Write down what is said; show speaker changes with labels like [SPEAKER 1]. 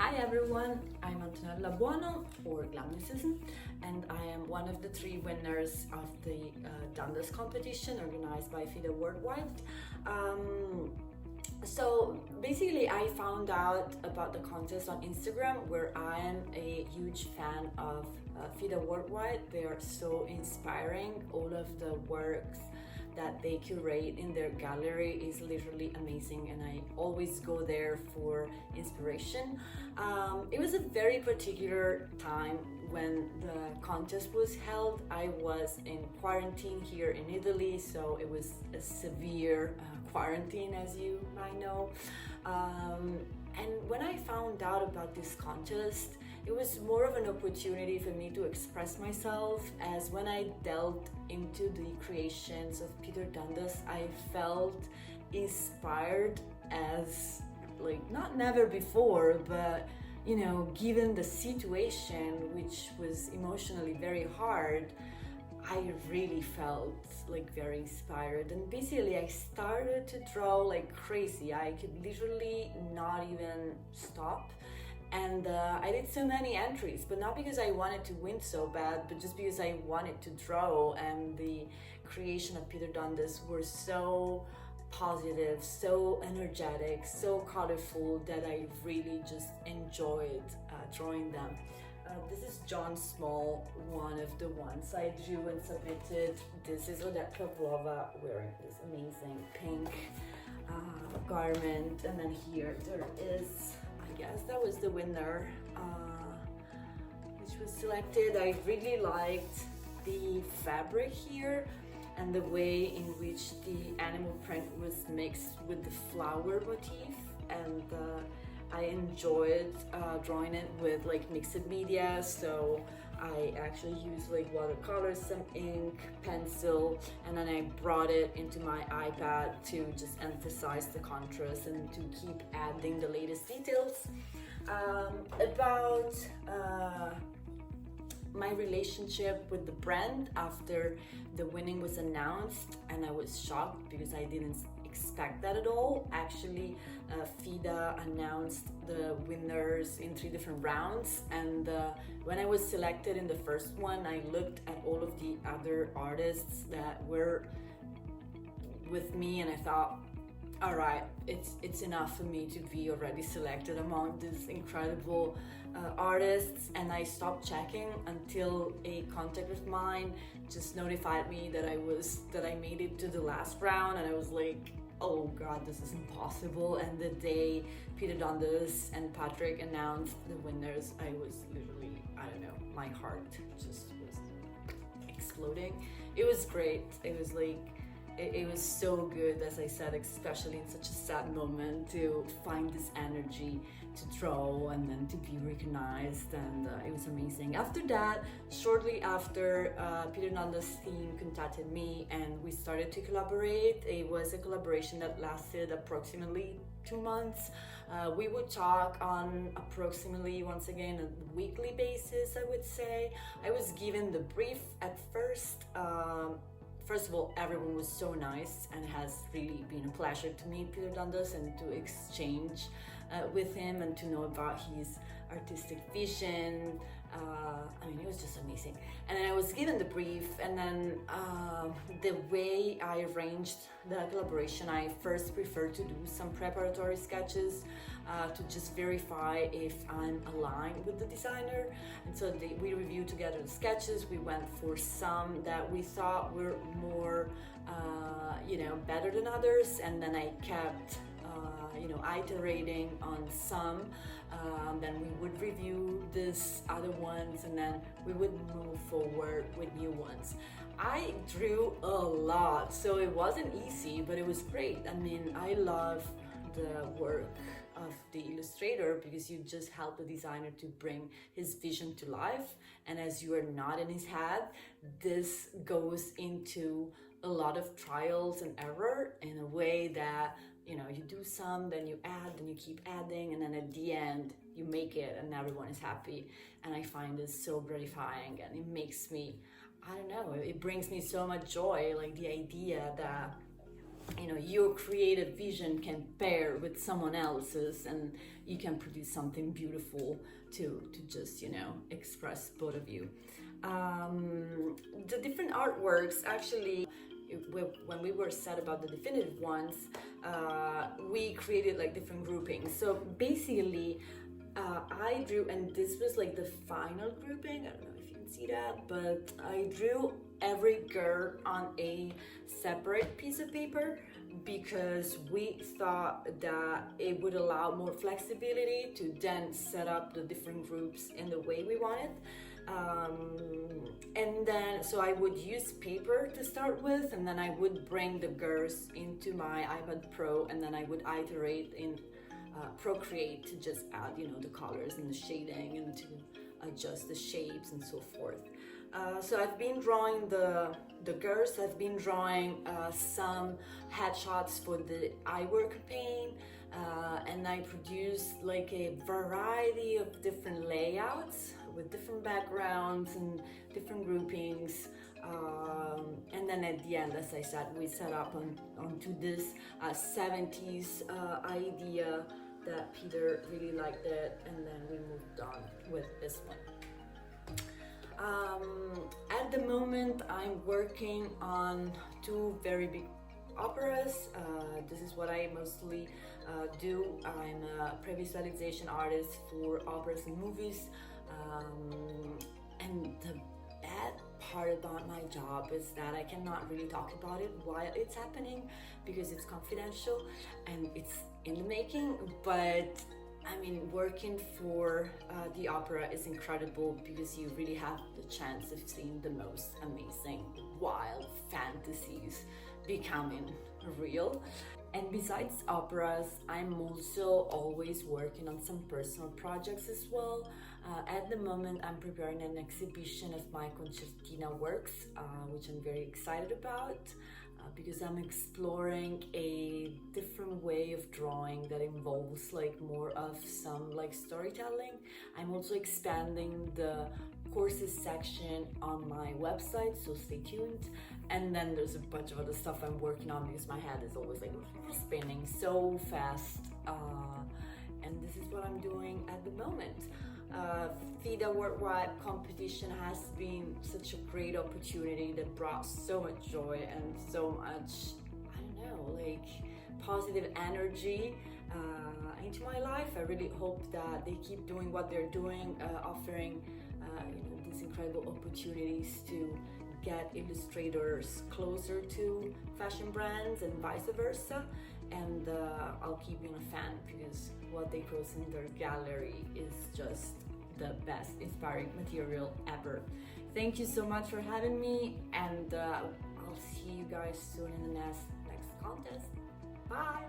[SPEAKER 1] Hi everyone, I'm Antonella Buono for Glamnicism, and I am one of the 3 winners of the Dundas competition organized by Fida worldwide. So basically I found out about the contest on Instagram, where I am a huge fan of Fida worldwide. They are so inspiring. All of the works that they curate in their gallery is literally amazing, and I always go there for inspiration. It was a very particular time when the contest was held. I was in quarantine here in Italy, so it was a severe quarantine, as you might know. And when I found out about this contest, it was more of an opportunity for me to express myself, as when I delved into the creations of Peter Dundas, I felt inspired as not never before, but given the situation, which was emotionally very hard, I really felt very inspired. And basically I started to draw like crazy. I could literally not even stop. And I did so many entries, but not because I wanted to win so bad, but just because I wanted to draw. And the creation of Peter Dundas were so positive, so energetic, so colorful, that I really just enjoyed drawing them. This is John Small, one of the ones I drew and submitted. This is Odette Pavlova wearing this amazing pink garment. And then here there is, I guess that was the winner, which was selected. I really liked the fabric here and the way in which the animal print was mixed with the flower motif, and I enjoyed drawing it with mixed media. So I actually used watercolors, some ink, pencil, and then I brought it into my iPad to just emphasize the contrast and to keep adding the latest details. About my relationship with the brand after the winning was announced, and I was shocked because I didn't expect that at all. Actually, Fida announced the winners in 3 different rounds, and when I was selected in the first one, I looked at all of the other artists that were with me, and I thought, all right, it's enough for me to be already selected among these incredible artists. And I stopped checking until a contact of mine just notified me that I made it to the last round, and I was like, oh god, this is impossible. And the day Peter Dundas and Patrick announced the winners, I was literally, I don't know, my heart just was exploding. It was great. It was it was so good, as I said, especially in such a sad moment, to find this energy to draw and then to be recognized, and it was amazing. After that, shortly after, Peter Dundas' team contacted me and we started to collaborate. It was a collaboration that lasted approximately 2 months. We would talk on approximately, once again, a weekly basis, I would say. I was given the brief at first. First of all, everyone was so nice, and it has really been a pleasure to meet Peter Dundas and to exchange with him and to know about his artistic vision. It was just amazing. And then I was given the brief, and then the way I arranged the collaboration, I first prefer to do some preparatory sketches to just verify if I'm aligned with the designer. And so we reviewed together the sketches. We went for some that we thought were more, better than others, and then I kept iterating on some. Then we would review these other ones, and then we would move forward with new ones. I drew a lot, so it wasn't easy, but it was great. I love the work of the illustrator, because you just help the designer to bring his vision to life, and as you are not in his head, this goes into a lot of trials and error in a way that you do some, then you add, then you keep adding, and then at the end you make it and everyone is happy. And I find this so gratifying, and it makes me, I don't know, it brings me so much joy, the idea that your creative vision can pair with someone else's, and you can produce something beautiful to just express both of you. The different artworks, actually, when we were set about the definitive ones, we created like different groupings. So basically, I drew, and this was like the final grouping. I don't know if you can see that, but I drew every girl on a separate piece of paper because we thought that it would allow more flexibility to then set up the different groups in the way we wanted. And then, so I would use paper to start with, and then I would bring the girls into my iPad Pro, and then I would iterate in Procreate to just add, the colors and the shading and to adjust the shapes and so forth. So I've been drawing the girls. I've been drawing some headshots for the eyewear campaign, and I produced like a variety of different layouts with different backgrounds and different groupings. And then at the end, as I said, we set up onto this 70s idea that Peter really liked it, and then we moved on with this one. At the moment, I'm working on 2 very big operas. This is what I mostly do. I'm a pre-visualization artist for operas and movies. And the bad part about my job is that I cannot really talk about it while it's happening because it's confidential and it's in the making. But I mean, working for the opera is incredible because you really have the chance of seeing the most amazing, wild fantasies becoming real. And besides operas, I'm also always working on some personal projects as well. At the moment, I'm preparing an exhibition of my concertina works, which I'm very excited about. Because I'm exploring a different way of drawing that involves like more of some like storytelling. I'm also expanding the courses section on my website, so stay tuned. And then there's a bunch of other stuff I'm working on because my head is always like spinning so fast. And this is what I'm doing at the moment. Fida Worldwide competition has been such a great opportunity that brought so much joy and so much, like positive energy into my life. I really hope that they keep doing what they're doing, offering these incredible opportunities to get illustrators closer to fashion brands and vice versa. And I'll keep being a fan because what they post in their gallery is just the best inspiring material ever. Thank you so much for having me, and I'll see you guys soon in the next contest. Bye!